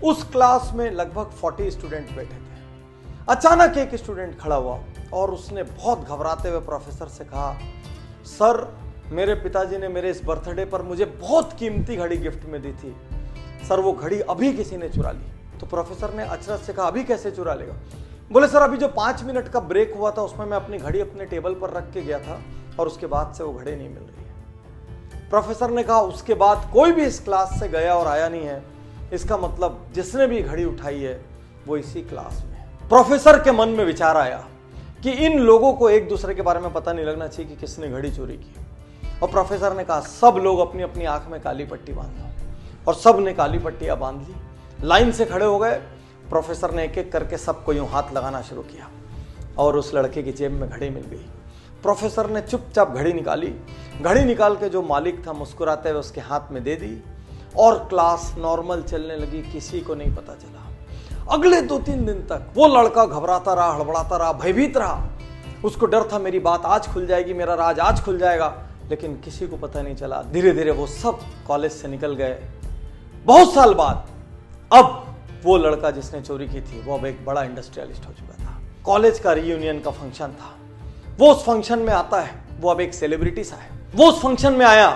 उस क्लास में लगभग 40 स्टूडेंट बैठे थे। अचानक एक स्टूडेंट खड़ा हुआ और उसने बहुत घबराते हुए प्रोफेसर से कहा, सर मेरे पिताजी ने मेरे इस बर्थडे पर मुझे बहुत कीमती घड़ी गिफ्ट में दी थी, सर वो घड़ी अभी किसी ने चुरा ली। तो प्रोफेसर ने अचरज से कहा, अभी कैसे चुरा लेगा? बोले सर अभी जो 5 मिनट का ब्रेक हुआ था उसमें मैं अपनी घड़ी अपने टेबल पर रख के गया था और उसके बाद से वो घड़ी नहीं मिल रही है। प्रोफेसर ने कहा, उसके बाद कोई भी इस क्लास से गया और आया नहीं है, इसका मतलब जिसने भी घड़ी उठाई है वो इसी क्लास में है। प्रोफेसर के मन में विचार आया कि इन लोगों को एक दूसरे के बारे में पता नहीं लगना चाहिए कि किसने घड़ी चोरी की। और प्रोफेसर ने कहा, सब लोग अपनी अपनी आंख में काली पट्टी बांध लो। और सब ने काली पट्टियां बांध ली, लाइन से खड़े हो गए। प्रोफेसर ने एक एक करके सबको यूं हाथ लगाना शुरू किया और उस लड़के की जेब में घड़ी मिल गई। प्रोफेसर ने चुपचाप घड़ी निकाली, घड़ी निकाल के जो मालिक था मुस्कुराते हुए उसके हाथ में दे दी और क्लास नॉर्मल चलने लगी, किसी को नहीं पता चला। अगले 2-3 दिन तक वो लड़का घबराता रहा, हड़बड़ाता रहा, भयभीत रहा। उसको डर था मेरी बात आज खुल जाएगी, मेरा राज आज खुल जाएगा, लेकिन किसी को पता नहीं चला। धीरे धीरे वो सब कॉलेज से निकल गए। बहुत साल बाद अब वो लड़का जिसने चोरी की थी वो अब एक बड़ा इंडस्ट्रियलिस्ट हो चुका था। कॉलेज का रीयूनियन का फंक्शन था, वो उस फंक्शन में आता है, वो अब एक सेलिब्रिटी सा है। वो उस फंक्शन में आया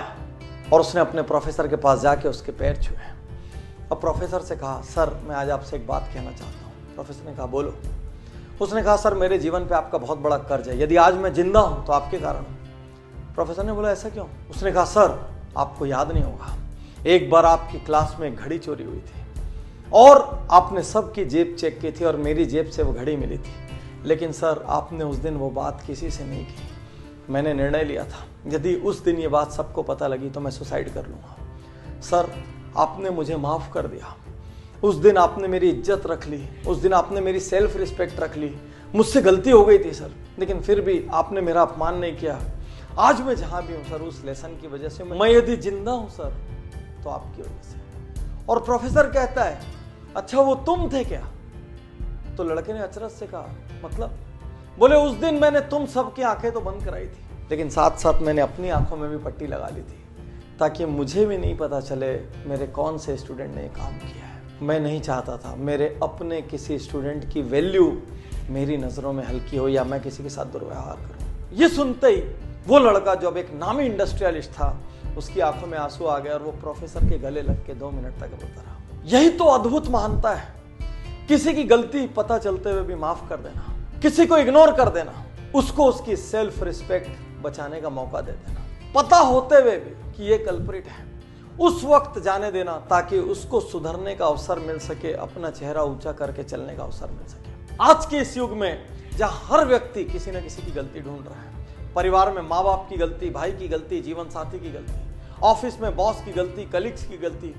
और उसने अपने प्रोफेसर के पास जाके उसके पैर छुए। अब प्रोफेसर से कहा, सर मैं आज आपसे एक बात कहना चाहता हूँ। प्रोफेसर ने कहा, बोलो। उसने कहा, सर मेरे जीवन पे आपका बहुत बड़ा कर्ज है, यदि आज मैं जिंदा हूं तो आपके कारण हूं। प्रोफेसर ने बोला, ऐसा क्यों? उसने कहा, सर आपको याद नहीं होगा, एक बार आपकी क्लास में एक घड़ी चोरी हुई थी और आपने सबकी जेब चेक की थी और मेरी जेब से वो घड़ी मिली थी, लेकिन सर आपने उस दिन वो बात किसी से नहीं की। मैंने निर्णय लिया था यदि उस दिन ये बात सबको पता लगी तो मैं सुसाइड कर लूँगा। सर आपने मुझे माफ़ कर दिया, उस दिन आपने मेरी इज्जत रख ली, उस दिन आपने मेरी सेल्फ रिस्पेक्ट रख ली। मुझसे गलती हो गई थी सर, लेकिन फिर भी आपने मेरा अपमान नहीं किया। आज मैं जहाँ भी हूँ सर उस लेसन की वजह से, मैं यदि जिंदा हूँ सर तो आपकी वजह से। और प्रोफेसर कहता है, अच्छा वो तुम थे क्या? तो लड़के ने अचरज से कहा, मतलब? बोले, उस दिन मैंने तुम सबकी आंखें तो बंद कराई थी, लेकिन साथ साथ मैंने अपनी आंखों में भी पट्टी लगा ली थी ताकि मुझे भी नहीं पता चले मेरे कौन से स्टूडेंट ने काम किया है। मैं नहीं चाहता था मेरे अपने किसी स्टूडेंट की वैल्यू मेरी नज़रों में हल्की हो या मैं किसी के साथ दुर्व्यवहार करूं। ये सुनते ही वो लड़का जो अब एक नामी इंडस्ट्रियलिस्ट था, उसकी आंखों में आंसू आ गया और वो प्रोफेसर के गले लग के 2 मिनट तक रोता रहा। यही तो अद्भुत महानता है, किसी की गलती पता चलते हुए भी माफ कर देना, किसी को इग्नोर कर देना, उसको उसकी सेल्फ रिस्पेक्ट बचाने का मौका दे देना, पता होते हुए भी कि ये कल्प्रिट है, उस वक्त जाने देना ताकि उसको सुधरने का अवसर मिल सके, अपना चेहरा ऊंचा करके चलने का अवसर मिल सके। आज के इस युग में जहां हर व्यक्ति किसी न किसी की गलती ढूंढ रहा है, परिवार में माँ बाप की गलती, भाई की गलती, जीवन साथी की गलती, ऑफिस में बॉस की गलती, कलीग्स की गलती,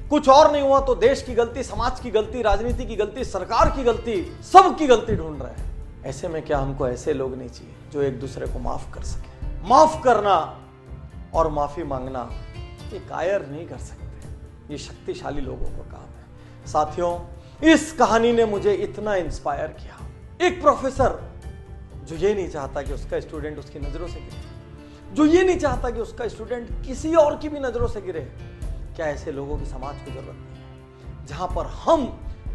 कुछ और नहीं हुआ तो देश की गलती, समाज की गलती, राजनीति की गलती, सरकार की गलती, सबकी गलती ढूंढ रहे हैं। ऐसे में क्या हमको ऐसे लोग नहीं चाहिए जो एक दूसरे को माफ कर सके? माफ करना और माफी मांगना ये कायर नहीं कर सकते, ये शक्तिशाली लोगों का काम है। साथियों, इस कहानी ने मुझे इतना इंस्पायर किया। एक प्रोफेसर जो ये नहीं चाहता कि उसका स्टूडेंट उसकी नजरों से गिरे, जो ये नहीं चाहता कि उसका स्टूडेंट किसी और की भी नजरों से गिरे, क्या ऐसे लोगों की समाज को जरूरत नहीं है? जहां पर हम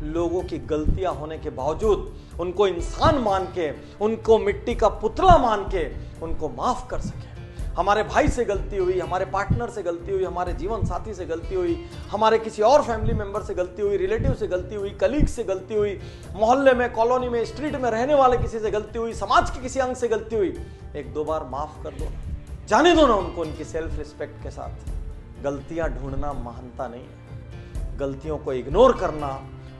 लोगों की गलतियां होने के बावजूद उनको इंसान मान के, उनको मिट्टी का पुतला मान के उनको माफ कर सके। हमारे भाई से गलती हुई, हमारे पार्टनर से गलती हुई, हमारे जीवन साथी से गलती हुई, हमारे किसी और फैमिली मेंबर से गलती हुई, रिलेटिव से गलती हुई, कलीग से गलती हुई, मोहल्ले में, कॉलोनी में, स्ट्रीट में रहने वाले किसी से गलती हुई, समाज के किसी अंग से गलती हुई, 1-2 बार माफ कर दो, जाने दो ना उनको उनकी सेल्फ रिस्पेक्ट के साथ। गलतियां ढूंढना महानता नहीं है, गलतियों को इग्नोर करना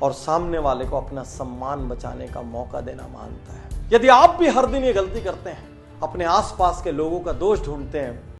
और सामने वाले को अपना सम्मान बचाने का मौका देना महानता है। यदि आप भी हर दिन ये गलती करते हैं, अपने आसपास के लोगों का दोष ढूंढते हैं,